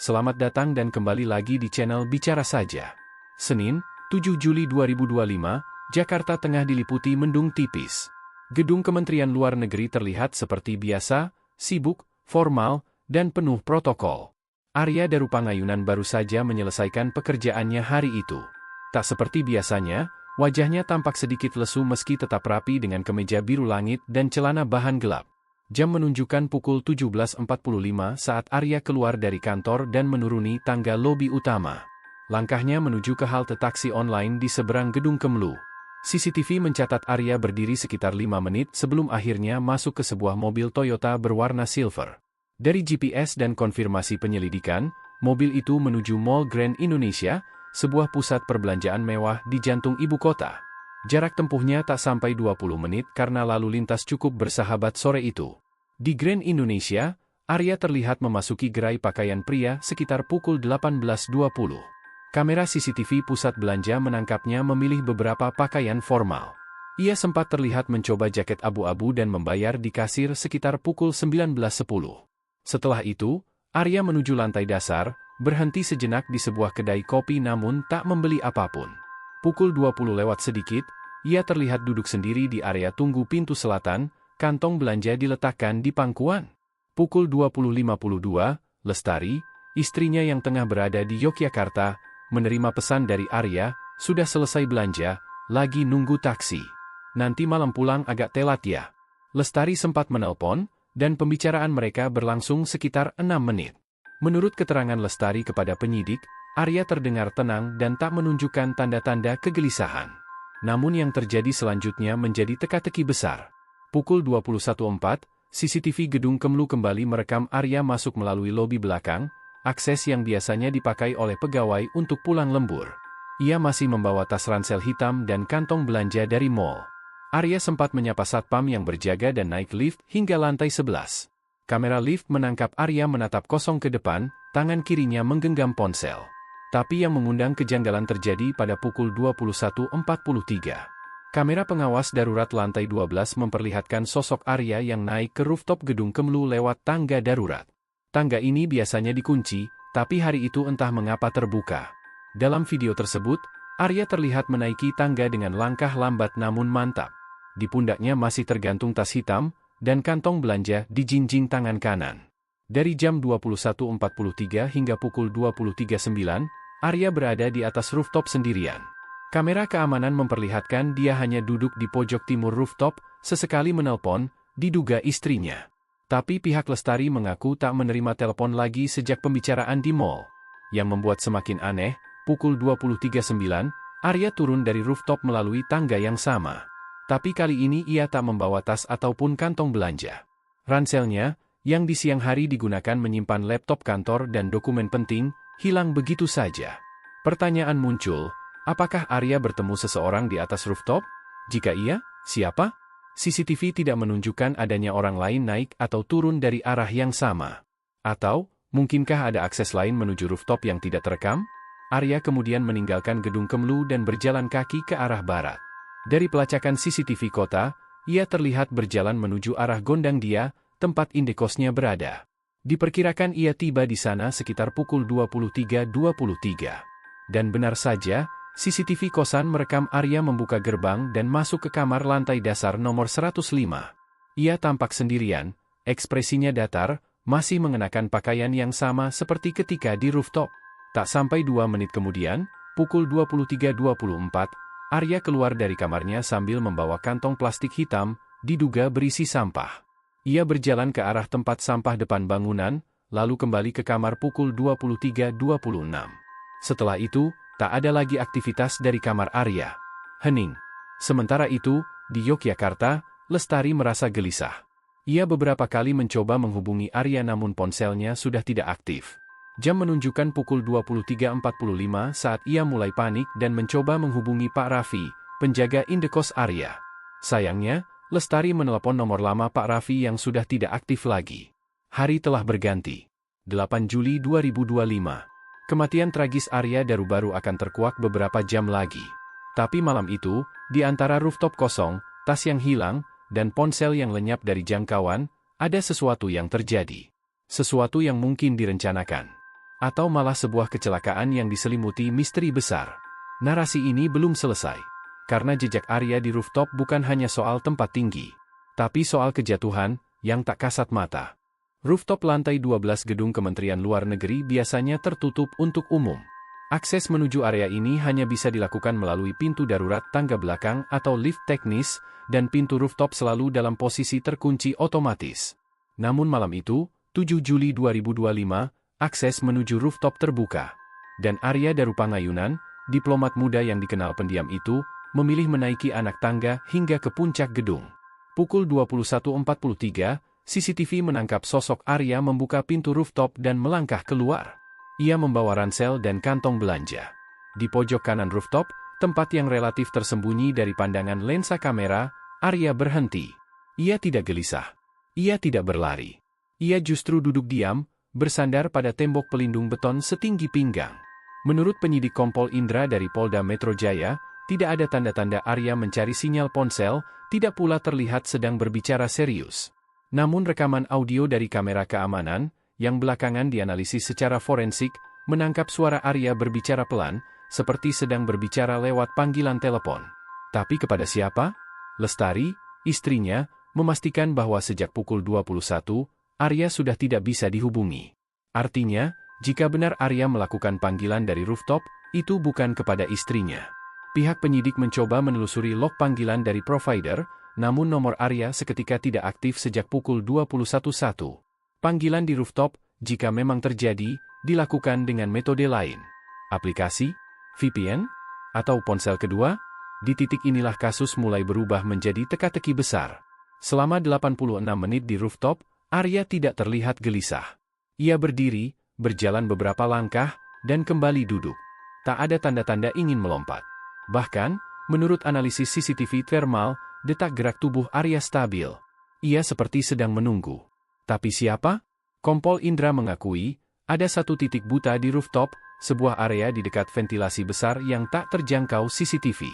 Selamat datang dan kembali lagi di channel Bicara Saja. Senin, 7 Juli 2025, Jakarta tengah diliputi mendung tipis. Gedung Kementerian Luar Negeri terlihat seperti biasa, sibuk, formal, dan penuh protokol. Arya Darupangayunan baru saja menyelesaikan pekerjaannya hari itu. Tak seperti biasanya, wajahnya tampak sedikit lesu meski tetap rapi dengan kemeja biru langit dan celana bahan gelap. Jam menunjukkan pukul 17.45 saat Arya keluar dari kantor dan menuruni tangga lobi utama. Langkahnya menuju ke halte taksi online di seberang gedung Kemlu. CCTV mencatat Arya berdiri sekitar 5 menit sebelum akhirnya masuk ke sebuah mobil Toyota berwarna silver. Dari GPS dan konfirmasi penyelidikan, mobil itu menuju Mall Grand Indonesia, sebuah pusat perbelanjaan mewah di jantung ibu kota. Jarak tempuhnya tak sampai 20 menit karena lalu lintas cukup bersahabat sore itu. Di Grand Indonesia, Arya terlihat memasuki gerai pakaian pria sekitar pukul 18.20. Kamera CCTV pusat belanja menangkapnya memilih beberapa pakaian formal. Ia sempat terlihat mencoba jaket abu-abu dan membayar di kasir sekitar pukul 19.10. Setelah itu, Arya menuju lantai dasar, berhenti sejenak di sebuah kedai kopi namun tak membeli apapun. Pukul 20 lewat sedikit, ia terlihat duduk sendiri di area tunggu pintu selatan, kantong belanja diletakkan di pangkuan. Pukul 20.52, Lestari, istrinya yang tengah berada di Yogyakarta, menerima pesan dari Arya, sudah selesai belanja, lagi nunggu taksi. Nanti malam pulang agak telat ya. Lestari sempat menelpon, dan pembicaraan mereka berlangsung sekitar 6 menit. Menurut keterangan Lestari kepada penyidik, Arya terdengar tenang dan tak menunjukkan tanda-tanda kegelisahan. Namun yang terjadi selanjutnya menjadi teka-teki besar. Pukul 21.04, CCTV gedung Kemlu kembali merekam Arya masuk melalui lobi belakang, akses yang biasanya dipakai oleh pegawai untuk pulang lembur. Ia masih membawa tas ransel hitam dan kantong belanja dari mall. Arya sempat menyapa satpam yang berjaga dan naik lift hingga lantai 11. Kamera lift menangkap Arya menatap kosong ke depan, tangan kirinya menggenggam ponsel. Tapi yang mengundang kejanggalan terjadi pada pukul 21.43. Kamera pengawas darurat lantai 12 memperlihatkan sosok Arya yang naik ke rooftop gedung Kemlu lewat tangga darurat. Tangga ini biasanya dikunci, tapi hari itu entah mengapa terbuka. Dalam video tersebut, Arya terlihat menaiki tangga dengan langkah lambat namun mantap. Di pundaknya masih tergantung tas hitam, dan kantong belanja di jinjing tangan kanan. Dari jam 21.43 hingga pukul 23.09, Arya berada di atas rooftop sendirian. Kamera keamanan memperlihatkan dia hanya duduk di pojok timur rooftop, sesekali menelpon, diduga istrinya. Tapi pihak Lestari mengaku tak menerima telepon lagi sejak pembicaraan di mall. Yang membuat semakin aneh, pukul 23.09, Arya turun dari rooftop melalui tangga yang sama. Tapi kali ini ia tak membawa tas ataupun kantong belanja. Ranselnya, yang di siang hari digunakan menyimpan laptop kantor dan dokumen penting, hilang begitu saja. Pertanyaan muncul, apakah Arya bertemu seseorang di atas rooftop? Jika iya, siapa? CCTV tidak menunjukkan adanya orang lain naik atau turun dari arah yang sama. Atau, mungkinkah ada akses lain menuju rooftop yang tidak terekam? Arya kemudian meninggalkan gedung Kemlu dan berjalan kaki ke arah barat. Dari pelacakan CCTV kota, ia terlihat berjalan menuju arah Gondangdia, tempat indekosnya berada. Diperkirakan ia tiba di sana sekitar pukul 23.23. Dan benar saja, CCTV kosan merekam Arya membuka gerbang dan masuk ke kamar lantai dasar nomor 105. Ia tampak sendirian, ekspresinya datar, masih mengenakan pakaian yang sama seperti ketika di rooftop. Tak sampai 2 menit kemudian, pukul 23.24, Arya keluar dari kamarnya sambil membawa kantong plastik hitam, diduga berisi sampah. Ia berjalan ke arah tempat sampah depan bangunan, lalu kembali ke kamar pukul 23.26. Setelah itu, tak ada lagi aktivitas dari kamar Arya. Hening. Sementara itu, di Yogyakarta, Lestari merasa gelisah. Ia beberapa kali mencoba menghubungi Arya namun ponselnya sudah tidak aktif. Jam menunjukkan pukul 23.45 saat ia mulai panik dan mencoba menghubungi Pak Raffi, penjaga indekos Arya. Sayangnya, Lestari menelepon nomor lama Pak Raffi yang sudah tidak aktif lagi. Hari telah berganti. 8 Juli 2025. Kematian tragis Arya baru akan terkuak beberapa jam lagi. Tapi malam itu, di antara rooftop kosong, tas yang hilang, dan ponsel yang lenyap dari jangkauan, ada sesuatu yang terjadi. Sesuatu yang mungkin direncanakan. Atau malah sebuah kecelakaan yang diselimuti misteri besar? Narasi ini belum selesai. Karena jejak Arya di rooftop bukan hanya soal tempat tinggi, tapi soal kejatuhan yang tak kasat mata. Rooftop lantai 12 gedung Kementerian Luar Negeri biasanya tertutup untuk umum. Akses menuju area ini hanya bisa dilakukan melalui pintu darurat tangga belakang atau lift teknis, dan pintu rooftop selalu dalam posisi terkunci otomatis. Namun malam itu, 7 Juli 2025, akses menuju rooftop terbuka. Dan Arya Darupangayunan, diplomat muda yang dikenal pendiam itu, memilih menaiki anak tangga hingga ke puncak gedung. Pukul 21.43, CCTV menangkap sosok Arya membuka pintu rooftop dan melangkah keluar. Ia membawa ransel dan kantong belanja. Di pojok kanan rooftop, tempat yang relatif tersembunyi dari pandangan lensa kamera, Arya berhenti. Ia tidak gelisah. Ia tidak berlari. Ia justru duduk diam, bersandar pada tembok pelindung beton setinggi pinggang. Menurut penyidik Kompol Indra dari Polda Metro Jaya, tidak ada tanda-tanda Arya mencari sinyal ponsel, tidak pula terlihat sedang berbicara serius. Namun rekaman audio dari kamera keamanan, yang belakangan dianalisis secara forensik, menangkap suara Arya berbicara pelan, seperti sedang berbicara lewat panggilan telepon. Tapi kepada siapa? Lestari, istrinya, memastikan bahwa sejak pukul 21, Arya sudah tidak bisa dihubungi. Artinya, jika benar Arya melakukan panggilan dari rooftop, itu bukan kepada istrinya. Pihak penyidik mencoba menelusuri log panggilan dari provider, namun nomor Arya seketika tidak aktif sejak pukul 21.01. Panggilan di rooftop, jika memang terjadi, dilakukan dengan metode lain. Aplikasi, VPN, atau ponsel kedua? Di titik inilah kasus mulai berubah menjadi teka-teki besar. Selama 86 menit di rooftop, Arya tidak terlihat gelisah. Ia berdiri, berjalan beberapa langkah, dan kembali duduk. Tak ada tanda-tanda ingin melompat. Bahkan, menurut analisis CCTV thermal, detak gerak tubuh Arya stabil. Ia seperti sedang menunggu. Tapi siapa? Kompol Indra mengakui, ada satu titik buta di rooftop, sebuah area di dekat ventilasi besar yang tak terjangkau CCTV.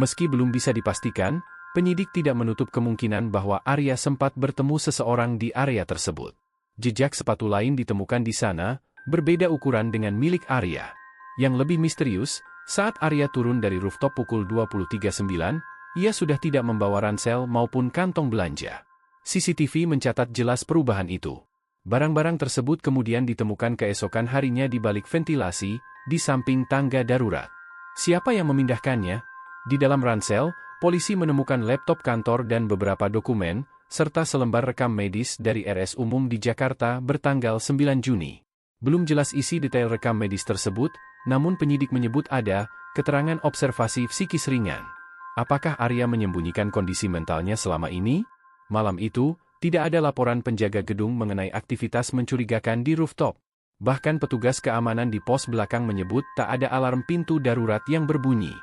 Meski belum bisa dipastikan, penyidik tidak menutup kemungkinan bahwa Arya sempat bertemu seseorang di area tersebut. Jejak sepatu lain ditemukan di sana, berbeda ukuran dengan milik Arya. Yang lebih misterius, saat Arya turun dari rooftop pukul 23.09, ia sudah tidak membawa ransel maupun kantong belanja. CCTV mencatat jelas perubahan itu. Barang-barang tersebut kemudian ditemukan keesokan harinya di balik ventilasi, di samping tangga darurat. Siapa yang memindahkannya? Di dalam ransel, polisi menemukan laptop kantor dan beberapa dokumen, serta selembar rekam medis dari RS Umum di Jakarta bertanggal 9 Juni. Belum jelas isi detail rekam medis tersebut, namun penyidik menyebut ada keterangan observasi psikis ringan. Apakah Arya menyembunyikan kondisi mentalnya selama ini? Malam itu, tidak ada laporan penjaga gedung mengenai aktivitas mencurigakan di rooftop. Bahkan petugas keamanan di pos belakang menyebut tak ada alarm pintu darurat yang berbunyi.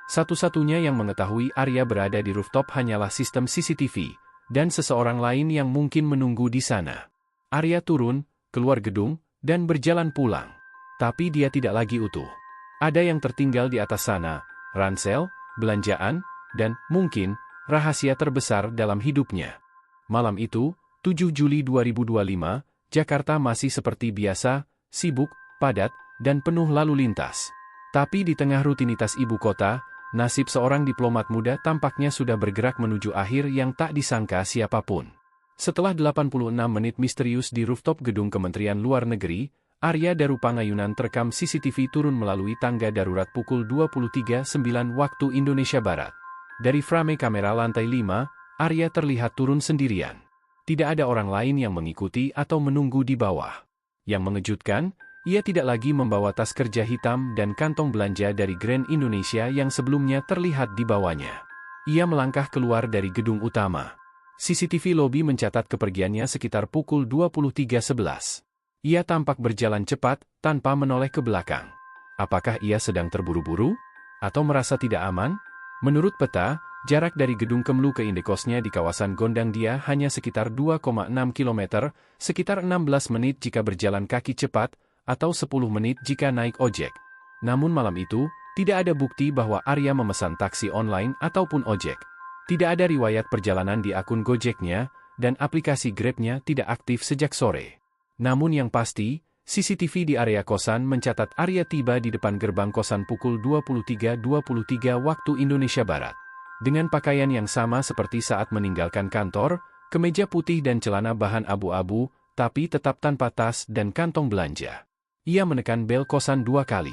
Satu-satunya yang mengetahui Arya berada di rooftop hanyalah sistem CCTV, dan seseorang lain yang mungkin menunggu di sana. Arya turun, keluar gedung, dan berjalan pulang. Tapi dia tidak lagi utuh. Ada yang tertinggal di atas sana, ransel, belanjaan, dan, mungkin, rahasia terbesar dalam hidupnya. Malam itu, 7 Juli 2025, Jakarta masih seperti biasa, sibuk, padat, dan penuh lalu lintas. Tapi di tengah rutinitas ibu kota, nasib seorang diplomat muda tampaknya sudah bergerak menuju akhir yang tak disangka siapapun. Setelah 86 menit misterius di rooftop gedung Kementerian Luar Negeri, Arya Darupangayunan terekam CCTV turun melalui tangga darurat pukul 23.09 waktu Indonesia Barat. Dari frame kamera lantai 5, Arya terlihat turun sendirian. Tidak ada orang lain yang mengikuti atau menunggu di bawah. Yang mengejutkan, ia tidak lagi membawa tas kerja hitam dan kantong belanja dari Grand Indonesia yang sebelumnya terlihat di bawahnya. Ia melangkah keluar dari gedung utama. CCTV lobi mencatat kepergiannya sekitar pukul 23.11. Ia tampak berjalan cepat, tanpa menoleh ke belakang. Apakah ia sedang terburu-buru? Atau merasa tidak aman? Menurut peta, jarak dari gedung Kemlu ke indekosnya di kawasan Gondang Dia hanya sekitar 2,6 km, sekitar 16 menit jika berjalan kaki cepat, atau 10 menit jika naik ojek. Namun malam itu, tidak ada bukti bahwa Arya memesan taksi online ataupun ojek. Tidak ada riwayat perjalanan di akun Gojeknya, dan aplikasi Grabnya tidak aktif sejak sore. Namun yang pasti, CCTV di area kosan mencatat Arya tiba di depan gerbang kosan pukul 23.23 waktu Indonesia Barat. Dengan pakaian yang sama seperti saat meninggalkan kantor, kemeja putih dan celana bahan abu-abu, tapi tetap tanpa tas dan kantong belanja. Ia menekan bel kosan 2 kali.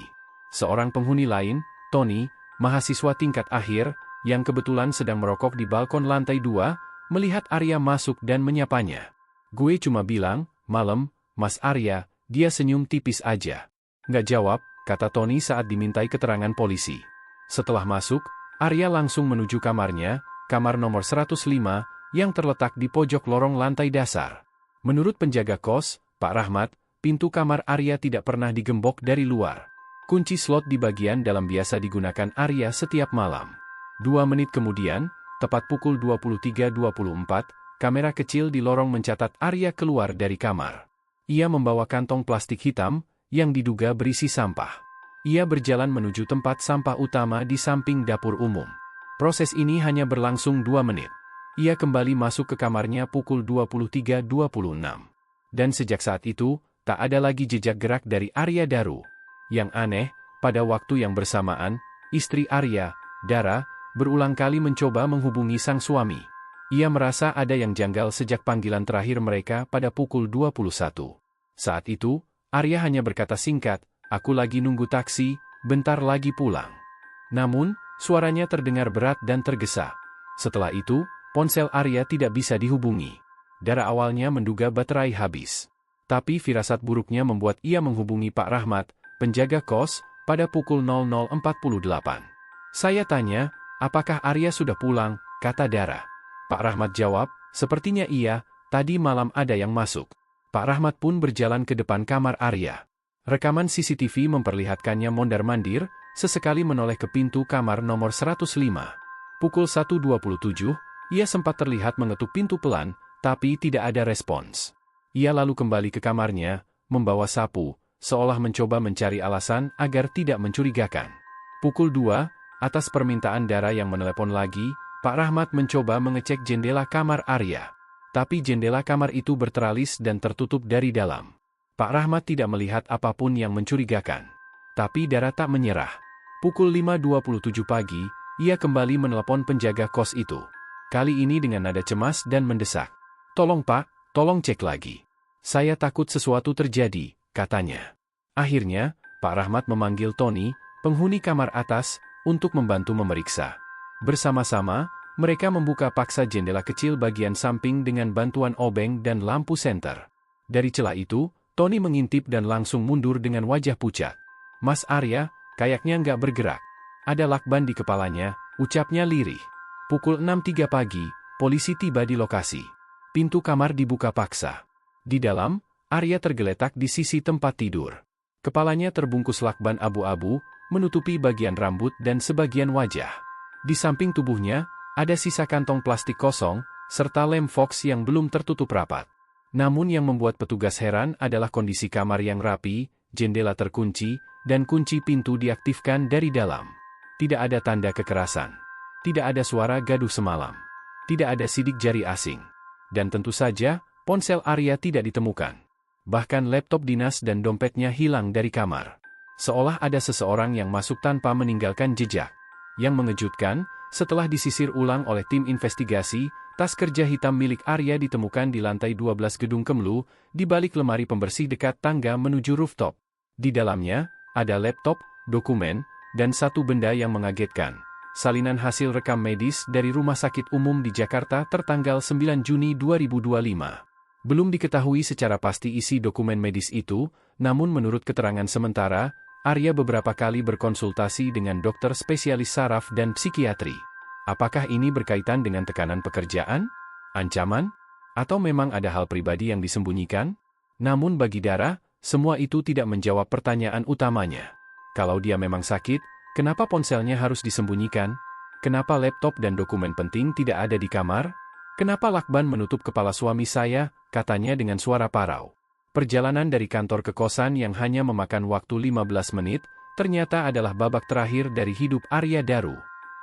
Seorang penghuni lain, Tony, mahasiswa tingkat akhir, yang kebetulan sedang merokok di balkon lantai 2, melihat Arya masuk dan menyapanya. "Gue cuma bilang, malam, Mas Arya." Dia senyum tipis aja. "Nggak jawab," kata Tony saat dimintai keterangan polisi. Setelah masuk, Arya langsung menuju kamarnya, kamar nomor 105, yang terletak di pojok lorong lantai dasar. Menurut penjaga kos, Pak Rahmat, pintu kamar Arya tidak pernah digembok dari luar. Kunci slot di bagian dalam biasa digunakan Arya setiap malam. 2 menit kemudian, tepat pukul 23.24, kamera kecil di lorong mencatat Arya keluar dari kamar. Ia membawa kantong plastik hitam, yang diduga berisi sampah. Ia berjalan menuju tempat sampah utama di samping dapur umum. Proses ini hanya berlangsung 2 menit. Ia kembali masuk ke kamarnya pukul 23.26. Dan sejak saat itu, tak ada lagi jejak gerak dari Arya Daru. Yang aneh, pada waktu yang bersamaan, istri Arya, Dara, berulang kali mencoba menghubungi sang suami. Ia merasa ada yang janggal sejak panggilan terakhir mereka pada pukul 21. Saat itu, Arya hanya berkata singkat, "Aku lagi nunggu taksi, bentar lagi pulang." Namun, suaranya terdengar berat dan tergesa. Setelah itu, ponsel Arya tidak bisa dihubungi. Dara awalnya menduga baterai habis. Tapi firasat buruknya membuat ia menghubungi Pak Rahmat, penjaga kos, pada pukul 00.48. "Saya tanya, apakah Arya sudah pulang?" kata Dara. Pak Rahmat jawab, "Sepertinya iya, tadi malam ada yang masuk." Pak Rahmat pun berjalan ke depan kamar Arya. Rekaman CCTV memperlihatkannya mondar-mandir, sesekali menoleh ke pintu kamar nomor 105. Pukul 1.27, ia sempat terlihat mengetuk pintu pelan, tapi tidak ada respons. Ia lalu kembali ke kamarnya, membawa sapu, seolah mencoba mencari alasan agar tidak mencurigakan. Pukul 2, atas permintaan Dara yang menelepon lagi, Pak Rahmat mencoba mengecek jendela kamar Arya. Tapi jendela kamar itu berteralis dan tertutup dari dalam. Pak Rahmat tidak melihat apapun yang mencurigakan. Tapi Dara tak menyerah. Pukul 5.27 pagi, ia kembali menelepon penjaga kos itu. Kali ini dengan nada cemas dan mendesak. "Tolong Pak, tolong cek lagi. Saya takut sesuatu terjadi," katanya. Akhirnya, Pak Rahmat memanggil Tony, penghuni kamar atas, untuk membantu memeriksa. Bersama-sama, mereka membuka paksa jendela kecil bagian samping dengan bantuan obeng dan lampu senter. Dari celah itu, Tony mengintip dan langsung mundur dengan wajah pucat. "Mas Arya, kayaknya nggak bergerak. Ada lakban di kepalanya," ucapnya lirih. Pukul 6.03 pagi, polisi tiba di lokasi. Pintu kamar dibuka paksa. Di dalam, Arya tergeletak di sisi tempat tidur. Kepalanya terbungkus lakban abu-abu, menutupi bagian rambut dan sebagian wajah. Di samping tubuhnya, ada sisa kantong plastik kosong, serta lem Fox yang belum tertutup rapat. Namun yang membuat petugas heran adalah kondisi kamar yang rapi, jendela terkunci, dan kunci pintu diaktifkan dari dalam. Tidak ada tanda kekerasan. Tidak ada suara gaduh semalam. Tidak ada sidik jari asing. Dan tentu saja, ponsel Arya tidak ditemukan. Bahkan laptop dinas dan dompetnya hilang dari kamar. Seolah ada seseorang yang masuk tanpa meninggalkan jejak. Yang mengejutkan, setelah disisir ulang oleh tim investigasi, tas kerja hitam milik Arya ditemukan di lantai 12 gedung Kemlu, di balik lemari pembersih dekat tangga menuju rooftop. Di dalamnya, ada laptop, dokumen, dan satu benda yang mengagetkan. Salinan hasil rekam medis dari Rumah Sakit Umum di Jakarta tertanggal 9 Juni 2025. Belum diketahui secara pasti isi dokumen medis itu, namun menurut keterangan sementara, Arya beberapa kali berkonsultasi dengan dokter spesialis saraf dan psikiatri. Apakah ini berkaitan dengan tekanan pekerjaan? Ancaman? Atau memang ada hal pribadi yang disembunyikan? Namun bagi Dara, semua itu tidak menjawab pertanyaan utamanya. Kalau dia memang sakit, kenapa ponselnya harus disembunyikan? Kenapa laptop dan dokumen penting tidak ada di kamar? Kenapa lakban menutup kepala suami saya, katanya dengan suara parau. Perjalanan dari kantor ke kosan yang hanya memakan waktu 15 menit, ternyata adalah babak terakhir dari hidup Arya Daru.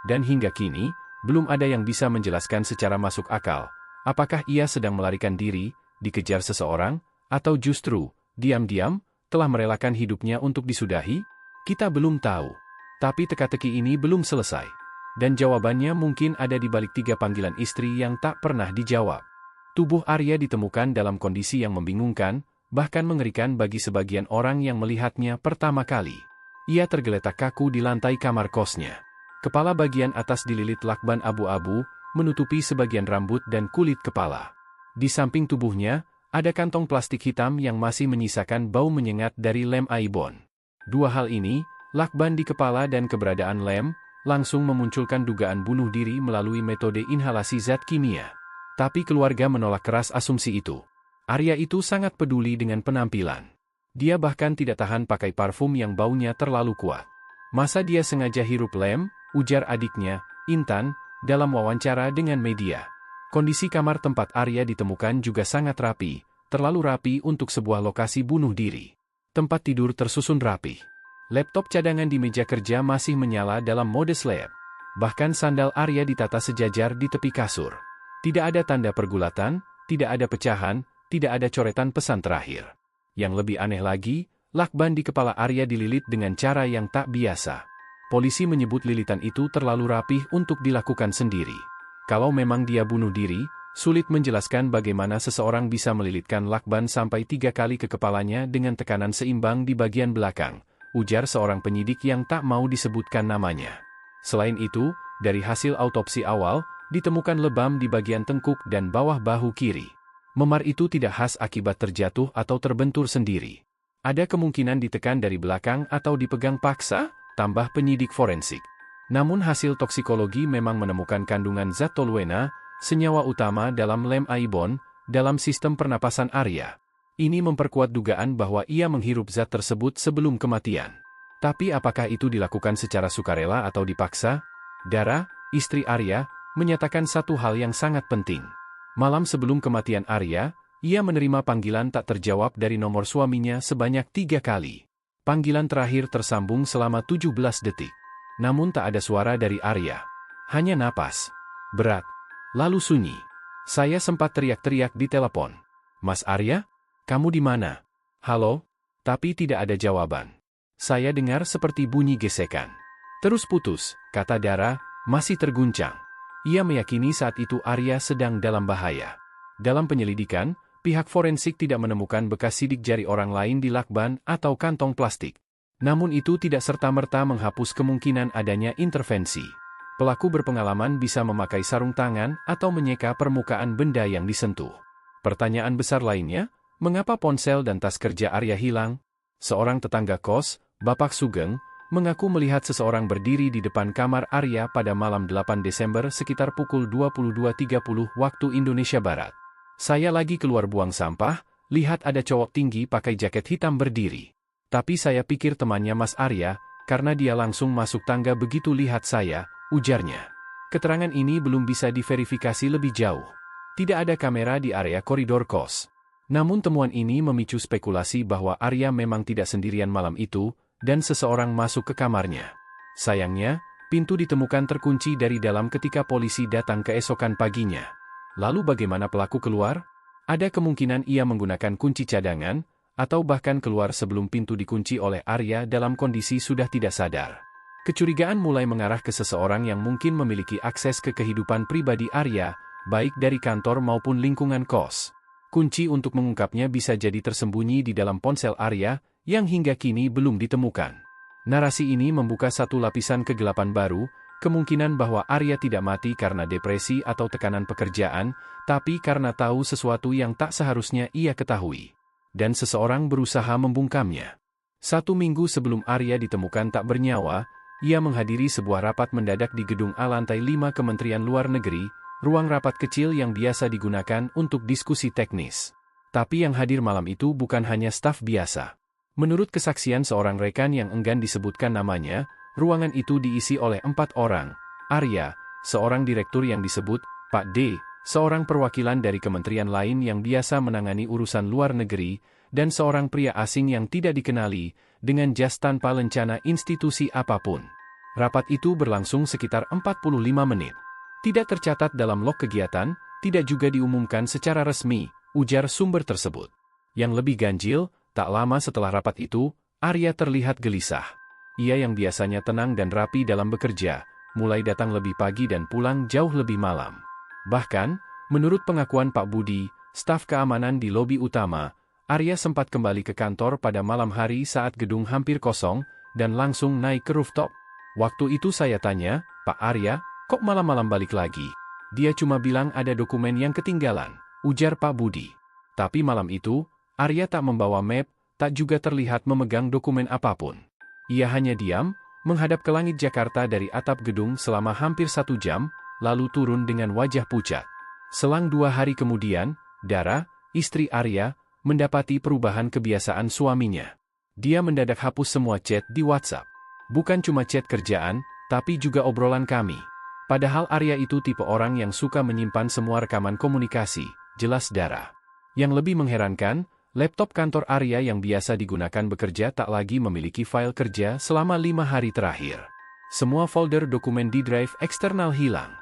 Dan hingga kini, belum ada yang bisa menjelaskan secara masuk akal, apakah ia sedang melarikan diri, dikejar seseorang, atau justru, diam-diam, telah merelakan hidupnya untuk disudahi? Kita belum tahu. Tapi teka-teki ini belum selesai. Dan jawabannya mungkin ada di balik 3 panggilan istri yang tak pernah dijawab. Tubuh Arya ditemukan dalam kondisi yang membingungkan, bahkan mengerikan bagi sebagian orang yang melihatnya pertama kali. Ia tergeletak kaku di lantai kamar kosnya. Kepala bagian atas dililit lakban abu-abu, menutupi sebagian rambut dan kulit kepala. Di samping tubuhnya, ada kantong plastik hitam yang masih menyisakan bau menyengat dari lem Aibon. Dua hal ini, lakban di kepala dan keberadaan lem, langsung memunculkan dugaan bunuh diri melalui metode inhalasi zat kimia. Tapi keluarga menolak keras asumsi itu. Arya itu sangat peduli dengan penampilan. Dia bahkan tidak tahan pakai parfum yang baunya terlalu kuat. Masa dia sengaja hirup lem, ujar adiknya, Intan, dalam wawancara dengan media. Kondisi kamar tempat Arya ditemukan juga sangat rapi, terlalu rapi untuk sebuah lokasi bunuh diri. Tempat tidur tersusun rapi. Laptop cadangan di meja kerja masih menyala dalam mode sleep. Bahkan sandal Arya ditata sejajar di tepi kasur. Tidak ada tanda pergulatan, tidak ada pecahan, tidak ada coretan pesan terakhir. Yang lebih aneh lagi, lakban di kepala Arya dililit dengan cara yang tak biasa. Polisi menyebut lilitan itu terlalu rapih untuk dilakukan sendiri. Kalau memang dia bunuh diri, sulit menjelaskan bagaimana seseorang bisa melilitkan lakban sampai 3 kali ke kepalanya dengan tekanan seimbang di bagian belakang, ujar seorang penyidik yang tak mau disebutkan namanya. Selain itu, dari hasil autopsi awal, ditemukan lebam di bagian tengkuk dan bawah bahu kiri. Memar itu tidak khas akibat terjatuh atau terbentur sendiri. Ada kemungkinan ditekan dari belakang atau dipegang paksa, tambah penyidik forensik. Namun hasil toksikologi memang menemukan kandungan zat toluena, senyawa utama dalam lem Aibon, dalam sistem pernapasan Arya. Ini memperkuat dugaan bahwa ia menghirup zat tersebut sebelum kematian. Tapi apakah itu dilakukan secara sukarela atau dipaksa? Dara, istri Arya, menyatakan satu hal yang sangat penting. Malam sebelum kematian Arya, ia menerima panggilan tak terjawab dari nomor suaminya sebanyak 3 kali. Panggilan terakhir tersambung selama 17 detik. Namun tak ada suara dari Arya. Hanya napas berat, lalu sunyi. Saya sempat teriak-teriak di telepon. Mas Arya? Kamu di mana? Halo? Tapi tidak ada jawaban. Saya dengar seperti bunyi gesekan. Terus putus, kata Dara, masih terguncang. Ia meyakini saat itu Arya sedang dalam bahaya. Dalam penyelidikan, pihak forensik tidak menemukan bekas sidik jari orang lain di lakban atau kantong plastik. Namun itu tidak serta-merta menghapus kemungkinan adanya intervensi. Pelaku berpengalaman bisa memakai sarung tangan atau menyeka permukaan benda yang disentuh. Pertanyaan besar lainnya, mengapa ponsel dan tas kerja Arya hilang? Seorang tetangga kos, Bapak Sugeng, mengaku melihat seseorang berdiri di depan kamar Arya pada malam 8 Desember sekitar pukul 22.30 waktu Indonesia Barat. Saya lagi keluar buang sampah, lihat ada cowok tinggi pakai jaket hitam berdiri. Tapi saya pikir temannya Mas Arya, karena dia langsung masuk tangga begitu lihat saya, ujarnya. Keterangan ini belum bisa diverifikasi lebih jauh. Tidak ada kamera di area koridor kos. Namun temuan ini memicu spekulasi bahwa Arya memang tidak sendirian malam itu, dan seseorang masuk ke kamarnya. Sayangnya, pintu ditemukan terkunci dari dalam ketika polisi datang keesokan paginya. Lalu bagaimana pelaku keluar? Ada kemungkinan ia menggunakan kunci cadangan, atau bahkan keluar sebelum pintu dikunci oleh Arya dalam kondisi sudah tidak sadar. Kecurigaan mulai mengarah ke seseorang yang mungkin memiliki akses ke kehidupan pribadi Arya, baik dari kantor maupun lingkungan kos. Kunci untuk mengungkapnya bisa jadi tersembunyi di dalam ponsel Arya, yang hingga kini belum ditemukan. Narasi ini membuka satu lapisan kegelapan baru, kemungkinan bahwa Arya tidak mati karena depresi atau tekanan pekerjaan, tapi karena tahu sesuatu yang tak seharusnya ia ketahui. Dan seseorang berusaha membungkamnya. 1 minggu sebelum Arya ditemukan tak bernyawa, ia menghadiri sebuah rapat mendadak di gedung A lantai 5 Kementerian Luar Negeri, ruang rapat kecil yang biasa digunakan untuk diskusi teknis. Tapi yang hadir malam itu bukan hanya staf biasa. Menurut kesaksian seorang rekan yang enggan disebutkan namanya, ruangan itu diisi oleh 4 orang, Arya, seorang direktur yang disebut Pak D, seorang perwakilan dari kementerian lain yang biasa menangani urusan luar negeri, dan seorang pria asing yang tidak dikenali, dengan jas tanpa lencana institusi apapun. Rapat itu berlangsung sekitar 45 menit. Tidak tercatat dalam log kegiatan, tidak juga diumumkan secara resmi, ujar sumber tersebut. Yang lebih ganjil, Tak lama setelah rapat itu, Arya terlihat gelisah. Ia yang biasanya tenang dan rapi dalam bekerja, mulai datang lebih pagi dan pulang jauh lebih malam. Bahkan, menurut pengakuan Pak Budi, staf keamanan di lobi utama, Arya sempat kembali ke kantor pada malam hari saat gedung hampir kosong, dan langsung naik ke rooftop. Waktu itu saya tanya, "Pak Arya, kok malam-malam balik lagi?" "Dia cuma bilang ada dokumen yang ketinggalan," ujar Pak Budi. Tapi malam itu, Arya tak membawa map, tak juga terlihat memegang dokumen apapun. Ia hanya diam, menghadap ke langit Jakarta dari atap gedung selama hampir 1 jam, lalu turun dengan wajah pucat. Selang 2 hari kemudian, Dara, istri Arya, mendapati perubahan kebiasaan suaminya. Dia mendadak hapus semua chat di WhatsApp. Bukan cuma chat kerjaan, tapi juga obrolan kami. Padahal Arya itu tipe orang yang suka menyimpan semua rekaman komunikasi, jelas Dara. Yang lebih mengherankan, laptop kantor Arya yang biasa digunakan bekerja tak lagi memiliki file kerja selama 5 hari terakhir. Semua folder dokumen di drive eksternal hilang.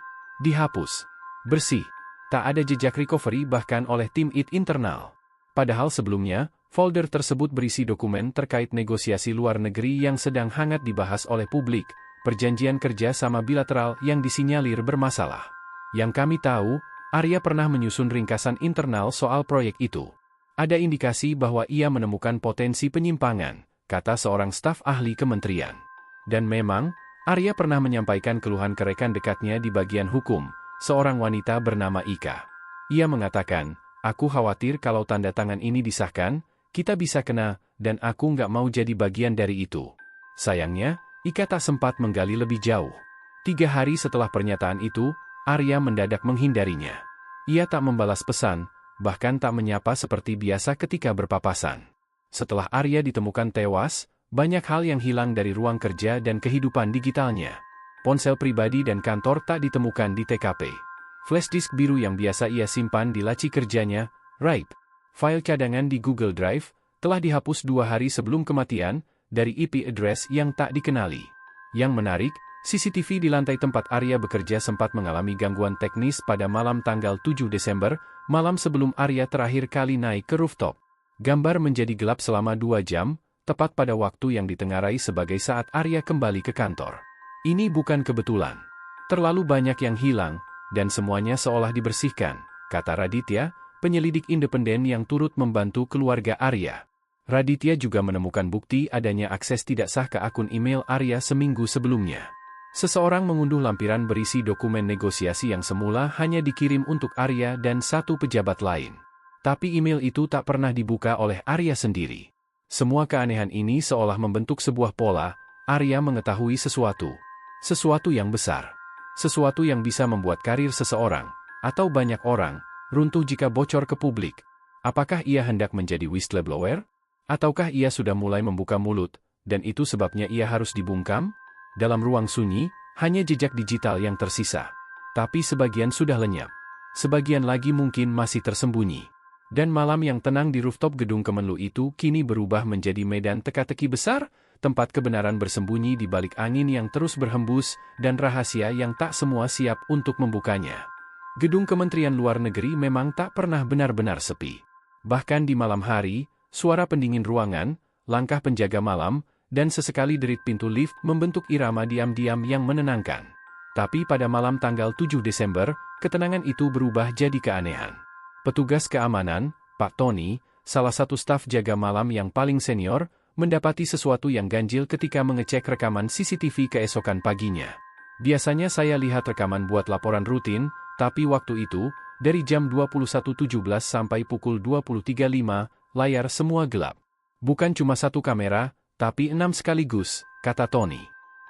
Dihapus. Bersih. Tak ada jejak recovery bahkan oleh tim IT internal. Padahal sebelumnya, folder tersebut berisi dokumen terkait negosiasi luar negeri yang sedang hangat dibahas oleh publik, perjanjian kerja sama bilateral yang disinyalir bermasalah. Yang kami tahu, Arya pernah menyusun ringkasan internal soal proyek itu. Ada indikasi bahwa ia menemukan potensi penyimpangan, kata seorang staf ahli kementerian. Dan memang, Arya pernah menyampaikan keluhan ke rekan dekatnya di bagian hukum, seorang wanita bernama Ika. Ia mengatakan, "Aku khawatir kalau tanda tangan ini disahkan, kita bisa kena, dan aku nggak mau jadi bagian dari itu." Sayangnya, Ika tak sempat menggali lebih jauh. 3 hari setelah pernyataan itu, Arya mendadak menghindarinya. Ia tak membalas pesan, bahkan tak menyapa seperti biasa ketika berpapasan. Setelah Arya ditemukan tewas, banyak hal yang hilang dari ruang kerja dan kehidupan digitalnya. Ponsel pribadi dan kantor tak ditemukan di TKP. Flash disk biru yang biasa ia simpan di laci kerjanya, raib. File cadangan di Google Drive, telah dihapus 2 hari sebelum kematian, dari IP address yang tak dikenali. Yang menarik, CCTV di lantai tempat Arya bekerja sempat mengalami gangguan teknis pada malam tanggal 7 Desember, malam sebelum Arya terakhir kali naik ke rooftop. Gambar menjadi gelap selama 2 jam, tepat pada waktu yang ditengarai sebagai saat Arya kembali ke kantor. Ini bukan kebetulan. Terlalu banyak yang hilang, dan semuanya seolah dibersihkan, kata Raditya, penyelidik independen yang turut membantu keluarga Arya. Raditya juga menemukan bukti adanya akses tidak sah ke akun email Arya seminggu sebelumnya. Seseorang mengunduh lampiran berisi dokumen negosiasi yang semula hanya dikirim untuk Arya dan 1 pejabat lain. Tapi email itu tak pernah dibuka oleh Arya sendiri. Semua keanehan ini seolah membentuk sebuah pola. Arya mengetahui sesuatu yang besar. Sesuatu yang bisa membuat karir seseorang, atau banyak orang, runtuh jika bocor ke publik. Apakah ia hendak menjadi whistleblower? Ataukah ia sudah mulai membuka mulut, dan itu sebabnya ia harus dibungkam? Dalam ruang sunyi, hanya jejak digital yang tersisa. Tapi sebagian sudah lenyap. Sebagian lagi mungkin masih tersembunyi. Dan malam yang tenang di rooftop gedung Kemenlu itu kini berubah menjadi medan teka-teki besar, tempat kebenaran bersembunyi di balik angin yang terus berhembus, dan rahasia yang tak semua siap untuk membukanya. Gedung Kementerian Luar Negeri memang tak pernah benar-benar sepi. Bahkan di malam hari, suara pendingin ruangan, langkah penjaga malam, dan sesekali derit pintu lift membentuk irama diam-diam yang menenangkan. Tapi pada malam tanggal 7 Desember, ketenangan itu berubah jadi keanehan. Petugas keamanan, Pak Tony, salah satu staf jaga malam yang paling senior, mendapati sesuatu yang ganjil ketika mengecek rekaman CCTV keesokan paginya. Biasanya saya lihat rekaman buat laporan rutin, tapi waktu itu, dari jam 21.17 sampai pukul 20.35, layar semua gelap. Bukan cuma 1 kamera, tapi 6 sekaligus, kata Tony.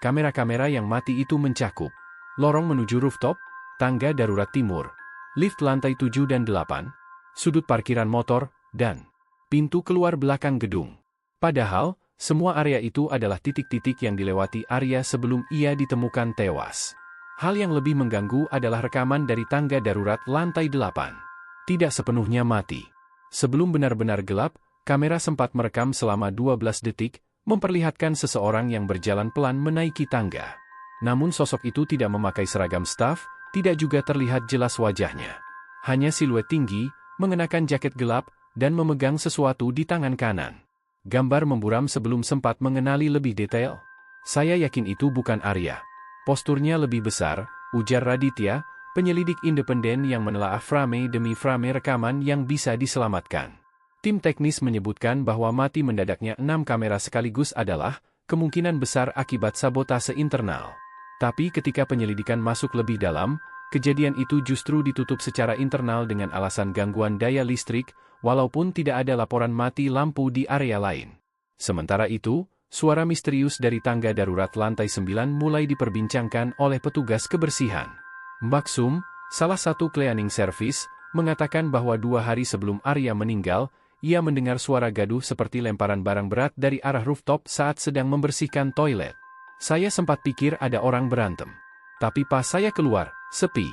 Kamera-kamera yang mati itu mencakup lorong menuju rooftop, tangga darurat timur, lift lantai 7 dan 8, sudut parkiran motor, dan pintu keluar belakang gedung. Padahal, semua area itu adalah titik-titik yang dilewati Arya sebelum ia ditemukan tewas. Hal yang lebih mengganggu adalah rekaman dari tangga darurat lantai 8. Tidak sepenuhnya mati. Sebelum benar-benar gelap, kamera sempat merekam selama 12 detik, memperlihatkan seseorang yang berjalan pelan menaiki tangga. Namun sosok itu tidak memakai seragam staf, tidak juga terlihat jelas wajahnya. Hanya siluet tinggi, mengenakan jaket gelap, dan memegang sesuatu di tangan kanan. Gambar memburam sebelum sempat mengenali lebih detail. Saya yakin itu bukan Arya. Posturnya lebih besar, ujar Raditya, penyelidik independen yang menelaah frame demi frame rekaman yang bisa diselamatkan. Tim teknis menyebutkan bahwa mati mendadaknya 6 kamera sekaligus adalah kemungkinan besar akibat sabotase internal. Tapi ketika penyelidikan masuk lebih dalam, kejadian itu justru ditutup secara internal dengan alasan gangguan daya listrik, walaupun tidak ada laporan mati lampu di area lain. Sementara itu, suara misterius dari tangga darurat lantai 9 mulai diperbincangkan oleh petugas kebersihan. Mbak Sum, salah satu cleaning service, mengatakan bahwa 2 hari sebelum Arya meninggal, ia mendengar suara gaduh seperti lemparan barang berat dari arah rooftop saat sedang membersihkan toilet. Saya sempat pikir ada orang berantem. Tapi pas saya keluar, sepi.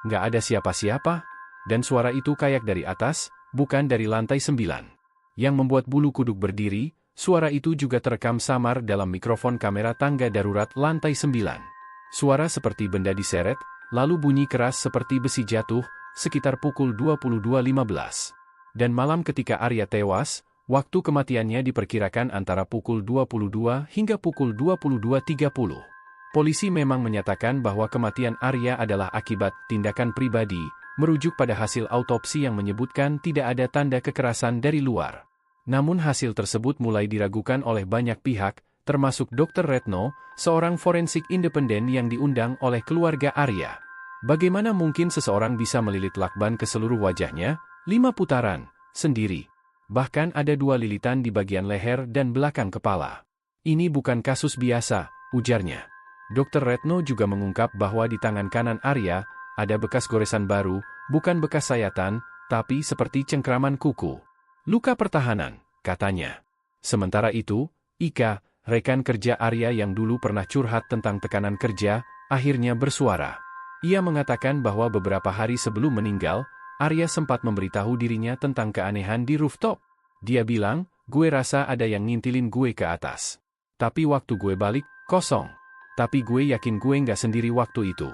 Nggak ada siapa-siapa. Dan suara itu kayak dari atas, bukan dari lantai 9. Yang membuat bulu kuduk berdiri, suara itu juga terekam samar dalam mikrofon kamera tangga darurat lantai 9. Suara seperti benda diseret, lalu bunyi keras seperti besi jatuh, sekitar pukul 22.15. Dan malam ketika Arya tewas, waktu kematiannya diperkirakan antara pukul 22 hingga pukul 22.30. Polisi memang menyatakan bahwa kematian Arya adalah akibat tindakan pribadi, merujuk pada hasil autopsi yang menyebutkan tidak ada tanda kekerasan dari luar. Namun hasil tersebut mulai diragukan oleh banyak pihak, termasuk Dr. Retno, seorang forensik independen yang diundang oleh keluarga Arya. Bagaimana mungkin seseorang bisa melilit lakban ke seluruh wajahnya, 5 putaran, sendiri. Bahkan ada 2 lilitan di bagian leher dan belakang kepala. Ini bukan kasus biasa, ujarnya. Dr. Retno juga mengungkap bahwa di tangan kanan Arya, ada bekas goresan baru, bukan bekas sayatan, tapi seperti cengkraman kuku. Luka pertahanan, katanya. Sementara itu, Ika, rekan kerja Arya yang dulu pernah curhat tentang tekanan kerja, akhirnya bersuara. Ia mengatakan bahwa beberapa hari sebelum meninggal, Arya sempat memberitahu dirinya tentang keanehan di rooftop. Dia bilang, gue rasa ada yang ngintilin gue ke atas. Tapi waktu gue balik, kosong. Tapi gue yakin gue nggak sendiri waktu itu.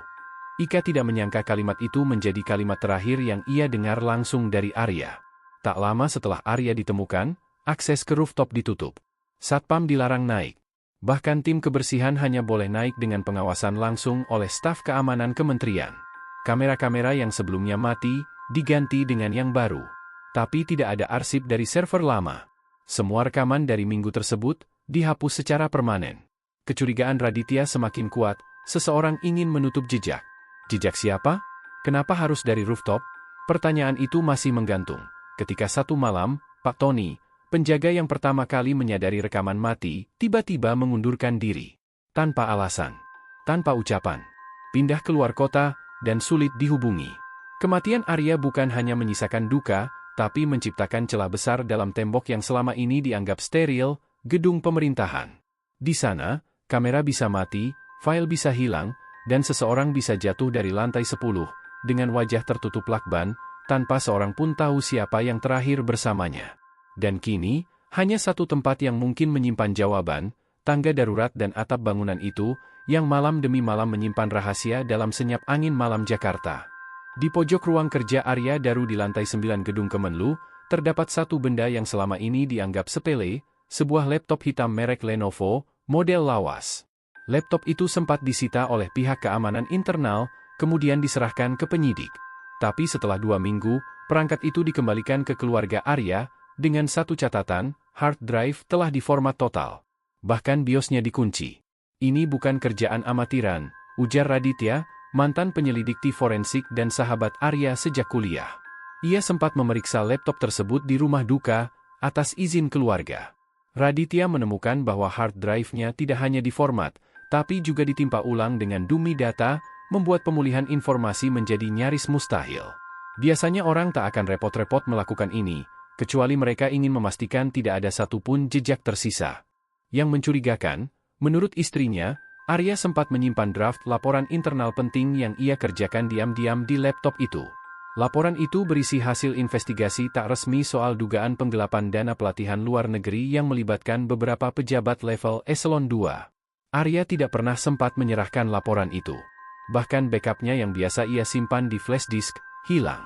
Ika tidak menyangka kalimat itu menjadi kalimat terakhir yang ia dengar langsung dari Arya. Tak lama setelah Arya ditemukan, akses ke rooftop ditutup. Satpam dilarang naik. Bahkan tim kebersihan hanya boleh naik dengan pengawasan langsung oleh staf keamanan kementerian. Kamera-kamera yang sebelumnya mati, diganti dengan yang baru. Tapi tidak ada arsip dari server lama. Semua rekaman dari minggu tersebut dihapus secara permanen. Kecurigaan Raditya semakin kuat, seseorang ingin menutup jejak. Jejak siapa? Kenapa harus dari rooftop? Pertanyaan itu masih menggantung. Ketika satu malam, Pak Tony, penjaga yang pertama kali menyadari rekaman mati, tiba-tiba mengundurkan diri. Tanpa alasan. Tanpa ucapan. Pindah keluar kota, dan sulit dihubungi. Kematian Arya bukan hanya menyisakan duka, tapi menciptakan celah besar dalam tembok yang selama ini dianggap steril, gedung pemerintahan. Di sana, kamera bisa mati, file bisa hilang, dan seseorang bisa jatuh dari lantai 10, dengan wajah tertutup lakban, tanpa seorang pun tahu siapa yang terakhir bersamanya. Dan kini, hanya satu tempat yang mungkin menyimpan jawaban, tangga darurat dan atap bangunan itu, yang malam demi malam menyimpan rahasia dalam senyap angin malam Jakarta. Di pojok ruang kerja Arya Daru di lantai 9 gedung Kemenlu, terdapat satu benda yang selama ini dianggap sepele, sebuah laptop hitam merek Lenovo, model lawas. Laptop itu sempat disita oleh pihak keamanan internal, kemudian diserahkan ke penyidik. Tapi setelah 2 minggu, perangkat itu dikembalikan ke keluarga Arya, dengan satu catatan, hard drive telah diformat total. Bahkan BIOS-nya dikunci. Ini bukan kerjaan amatiran, ujar Raditya, mantan penyelidik forensik dan sahabat Arya sejak kuliah. Ia sempat memeriksa laptop tersebut di rumah duka, atas izin keluarga. Raditya menemukan bahwa hard drive-nya tidak hanya diformat, tapi juga ditimpa ulang dengan dummy data, membuat pemulihan informasi menjadi nyaris mustahil. Biasanya orang tak akan repot-repot melakukan ini, kecuali mereka ingin memastikan tidak ada satupun jejak tersisa. Yang mencurigakan, menurut istrinya, Arya sempat menyimpan draft laporan internal penting yang ia kerjakan diam-diam di laptop itu. Laporan itu berisi hasil investigasi tak resmi soal dugaan penggelapan dana pelatihan luar negeri yang melibatkan beberapa pejabat level eselon 2. Arya tidak pernah sempat menyerahkan laporan itu. Bahkan backupnya yang biasa ia simpan di flash disk, hilang.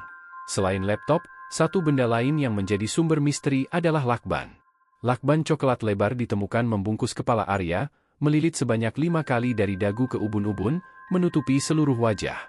Selain laptop, satu benda lain yang menjadi sumber misteri adalah lakban. Lakban coklat lebar ditemukan membungkus kepala Arya, melilit sebanyak 5 kali dari dagu ke ubun-ubun, menutupi seluruh wajah.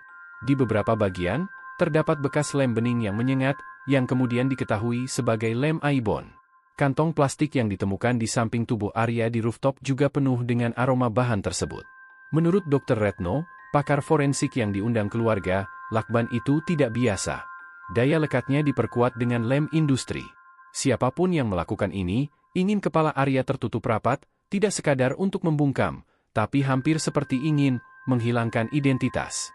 Di beberapa bagian, terdapat bekas lem bening yang menyengat, yang kemudian diketahui sebagai lem Aibon. Kantong plastik yang ditemukan di samping tubuh Arya di rooftop juga penuh dengan aroma bahan tersebut. Menurut Dr. Retno, pakar forensik yang diundang keluarga, lakban itu tidak biasa. Daya lekatnya diperkuat dengan lem industri. Siapapun yang melakukan ini, ingin kepala Arya tertutup rapat, tidak sekadar untuk membungkam, tapi hampir seperti ingin menghilangkan identitas.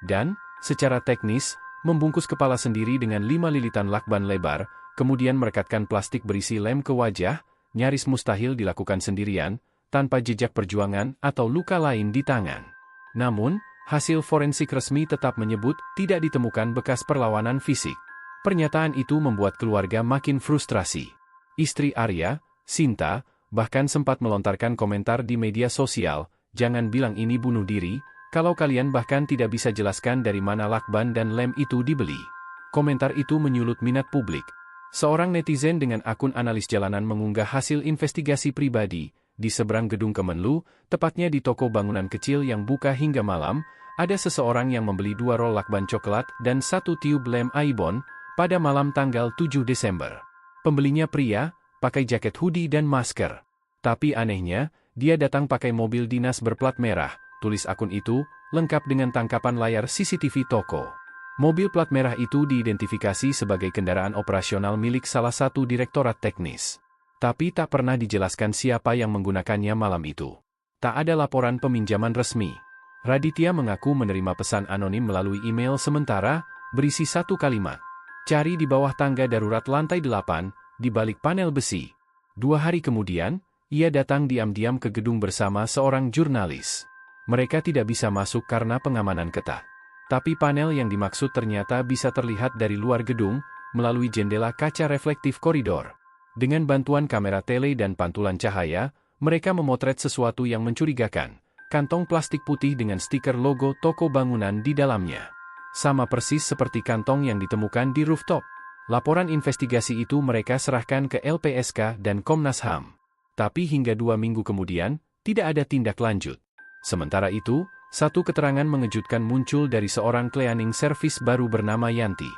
Dan, secara teknis, membungkus kepala sendiri dengan 5 lilitan lakban lebar, kemudian merekatkan plastik berisi lem ke wajah, nyaris mustahil dilakukan sendirian, tanpa jejak perjuangan atau luka lain di tangan. Namun, hasil forensik resmi tetap menyebut tidak ditemukan bekas perlawanan fisik. Pernyataan itu membuat keluarga makin frustrasi. Istri Arya, Sinta, bahkan sempat melontarkan komentar di media sosial, "Jangan bilang ini bunuh diri, kalau kalian bahkan tidak bisa jelaskan dari mana lakban dan lem itu dibeli." Komentar itu menyulut minat publik. Seorang netizen dengan akun analis jalanan mengunggah hasil investigasi pribadi. Di seberang gedung Kemenlu, tepatnya di toko bangunan kecil yang buka hingga malam, ada seseorang yang membeli 2 rol lakban coklat dan 1 tiub lem Aibon pada malam tanggal 7 Desember. Pembelinya pria, pakai jaket hoodie dan masker. Tapi anehnya, dia datang pakai mobil dinas berplat merah, tulis akun itu, lengkap dengan tangkapan layar CCTV toko. Mobil plat merah itu diidentifikasi sebagai kendaraan operasional milik salah satu direktorat teknis. Tapi tak pernah dijelaskan siapa yang menggunakannya malam itu. Tak ada laporan peminjaman resmi. Raditya mengaku menerima pesan anonim melalui email sementara, berisi 1 kalimat. "Cari di bawah tangga darurat lantai 8, di balik panel besi." 2 hari kemudian, ia datang diam-diam ke gedung bersama seorang jurnalis. Mereka tidak bisa masuk karena pengamanan ketat. Tapi panel yang dimaksud ternyata bisa terlihat dari luar gedung, melalui jendela kaca reflektif koridor. Dengan bantuan kamera tele dan pantulan cahaya, mereka memotret sesuatu yang mencurigakan. Kantong plastik putih dengan stiker logo toko bangunan di dalamnya. Sama persis seperti kantong yang ditemukan di rooftop. Laporan investigasi itu mereka serahkan ke LPSK dan Komnas HAM. Tapi hingga 2 minggu kemudian, tidak ada tindak lanjut. Sementara itu, satu keterangan mengejutkan muncul dari seorang cleaning service baru bernama Yanti.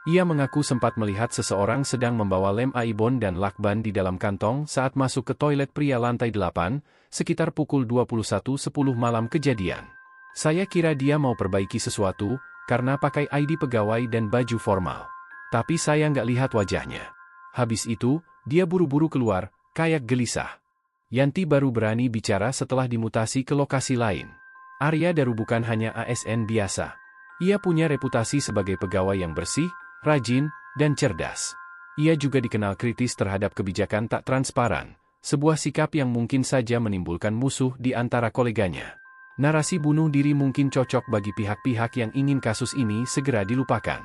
Ia mengaku sempat melihat seseorang sedang membawa lem Aibon dan lakban di dalam kantong saat masuk ke toilet pria lantai 8, sekitar pukul 21.10 malam kejadian. "Saya kira dia mau perbaiki sesuatu, karena pakai ID pegawai dan baju formal. Tapi saya nggak lihat wajahnya. Habis itu, dia buru-buru keluar, kayak gelisah." Yanti baru berani bicara setelah dimutasi ke lokasi lain. Arya Daru bukan hanya ASN biasa. Ia punya reputasi sebagai pegawai yang bersih, rajin, dan cerdas. Ia juga dikenal kritis terhadap kebijakan tak transparan, sebuah sikap yang mungkin saja menimbulkan musuh di antara koleganya. Narasi bunuh diri mungkin cocok bagi pihak-pihak yang ingin kasus ini segera dilupakan.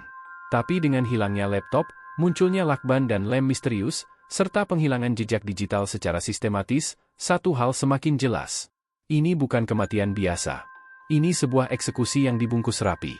Tapi dengan hilangnya laptop, munculnya lakban dan lem misterius, serta penghilangan jejak digital secara sistematis, satu hal semakin jelas. Ini bukan kematian biasa. Ini sebuah eksekusi yang dibungkus rapi.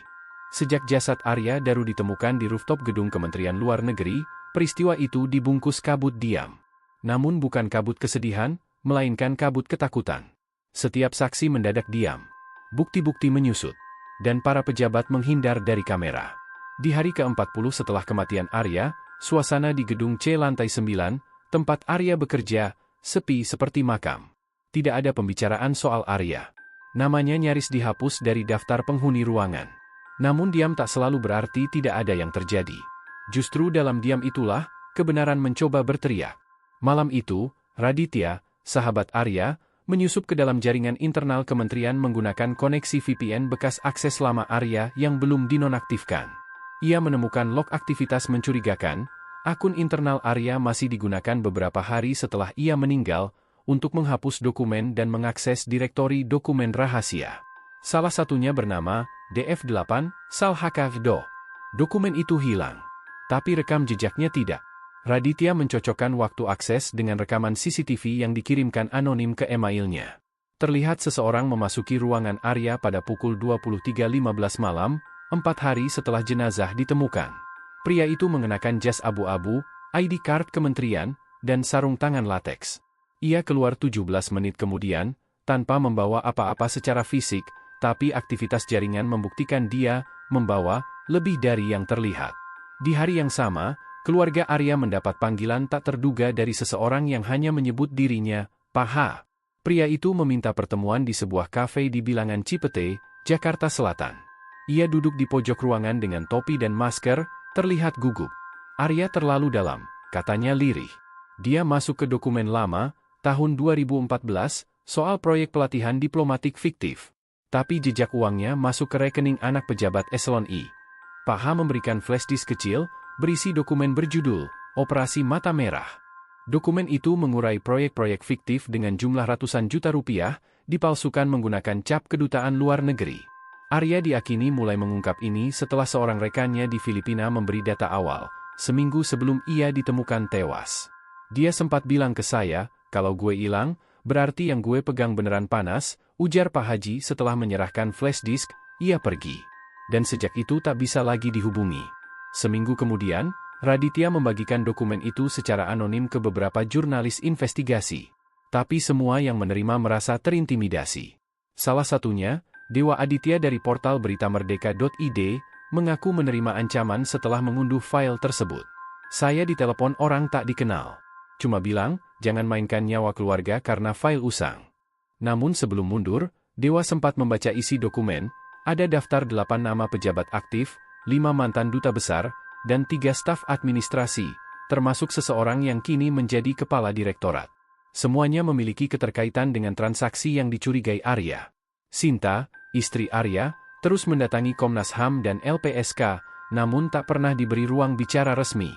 Sejak jasad Arya Daru ditemukan di rooftop gedung Kementerian Luar Negeri, peristiwa itu dibungkus kabut diam. Namun bukan kabut kesedihan, melainkan kabut ketakutan. Setiap saksi mendadak diam. Bukti-bukti menyusut. Dan para pejabat menghindar dari kamera. Di hari ke-40 setelah kematian Arya, suasana di gedung C lantai 9, tempat Arya bekerja, sepi seperti makam. Tidak ada pembicaraan soal Arya. Namanya nyaris dihapus dari daftar penghuni ruangan. Namun diam tak selalu berarti tidak ada yang terjadi. Justru dalam diam itulah, kebenaran mencoba berteriak. Malam itu, Raditya, sahabat Arya, menyusup ke dalam jaringan internal kementerian menggunakan koneksi VPN bekas akses lama Arya yang belum dinonaktifkan. Ia menemukan log aktivitas mencurigakan, akun internal Arya masih digunakan beberapa hari setelah ia meninggal, untuk menghapus dokumen dan mengakses direktori dokumen rahasia. Salah satunya bernama DF8 Salhakavdo. Dokumen itu hilang. Tapi rekam jejaknya tidak. Raditya mencocokkan waktu akses dengan rekaman CCTV yang dikirimkan anonim ke emailnya. Terlihat seseorang memasuki ruangan Arya pada pukul 23.15 malam, 4 hari setelah jenazah ditemukan. Pria itu mengenakan jas abu-abu, ID card kementerian, dan sarung tangan lateks. Ia keluar 17 menit kemudian, tanpa membawa apa-apa secara fisik, tapi aktivitas jaringan membuktikan dia membawa lebih dari yang terlihat. Di hari yang sama, keluarga Arya mendapat panggilan tak terduga dari seseorang yang hanya menyebut dirinya Pak H. Pria itu meminta pertemuan di sebuah kafe di bilangan Cipete, Jakarta Selatan. Ia duduk di pojok ruangan dengan topi dan masker, terlihat gugup. Arya terlalu dalam, katanya lirih. Dia masuk ke dokumen lama, tahun 2014, soal proyek pelatihan diplomatik fiktif. Tapi jejak uangnya masuk ke rekening anak pejabat eselon I. Pak H memberikan flash disk kecil, berisi dokumen berjudul, Operasi Mata Merah. Dokumen itu mengurai proyek-proyek fiktif dengan jumlah ratusan juta rupiah, dipalsukan menggunakan cap kedutaan luar negeri. Arya diakini mulai mengungkap ini setelah seorang rekannya di Filipina memberi data awal, seminggu sebelum ia ditemukan tewas. Dia sempat bilang ke saya, kalau gue hilang, berarti yang gue pegang beneran panas, ujar Pak Haji setelah menyerahkan flash disk, ia pergi. Dan sejak itu tak bisa lagi dihubungi. Seminggu kemudian, Raditya membagikan dokumen itu secara anonim ke beberapa jurnalis investigasi. Tapi semua yang menerima merasa terintimidasi. Salah satunya, Dewa Aditya dari portal berita merdeka.id, mengaku menerima ancaman setelah mengunduh file tersebut. Saya ditelepon orang tak dikenal. Cuma bilang, jangan mainkan nyawa keluarga karena file usang. Namun sebelum mundur, Dewa sempat membaca isi dokumen, ada daftar 8 nama pejabat aktif, 5 mantan duta besar, dan 3 staf administrasi, termasuk seseorang yang kini menjadi kepala direktorat. Semuanya memiliki keterkaitan dengan transaksi yang dicurigai Arya. Sinta, istri Arya, terus mendatangi Komnas HAM dan LPSK, namun tak pernah diberi ruang bicara resmi.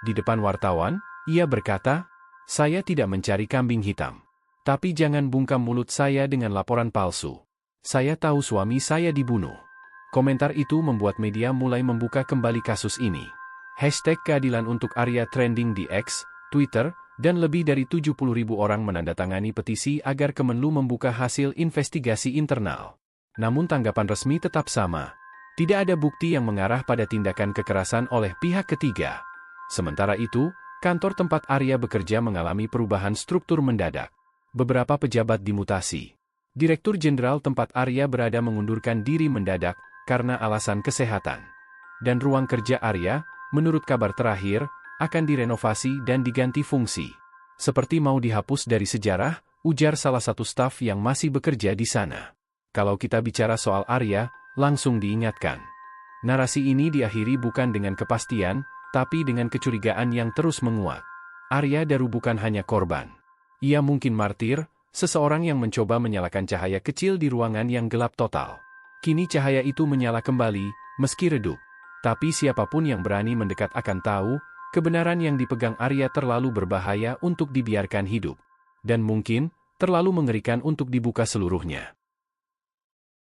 Di depan wartawan, ia berkata, saya tidak mencari kambing hitam. Tapi jangan bungkam mulut saya dengan laporan palsu. Saya tahu suami saya dibunuh. Komentar itu membuat media mulai membuka kembali kasus ini. Hashtag keadilan untuk Arya trending di X, Twitter, dan lebih dari 70.000 orang menandatangani petisi agar Kemenlu membuka hasil investigasi internal. Namun tanggapan resmi tetap sama. Tidak ada bukti yang mengarah pada tindakan kekerasan oleh pihak ketiga. Sementara itu, kantor tempat Arya bekerja mengalami perubahan struktur mendadak. Beberapa pejabat dimutasi. Direktur Jenderal tempat Arya berada mengundurkan diri mendadak karena alasan kesehatan. Dan ruang kerja Arya, menurut kabar terakhir, akan direnovasi dan diganti fungsi. Seperti mau dihapus dari sejarah, ujar salah satu staf yang masih bekerja di sana. Kalau kita bicara soal Arya, langsung diingatkan. Narasi ini diakhiri bukan dengan kepastian, tapi dengan kecurigaan yang terus menguat. Arya Daru bukan hanya korban. Ia mungkin martir, seseorang yang mencoba menyalakan cahaya kecil di ruangan yang gelap total. Kini cahaya itu menyala kembali, meski redup. Tapi siapapun yang berani mendekat akan tahu, kebenaran yang dipegang Arya terlalu berbahaya untuk dibiarkan hidup. Dan mungkin, terlalu mengerikan untuk dibuka seluruhnya.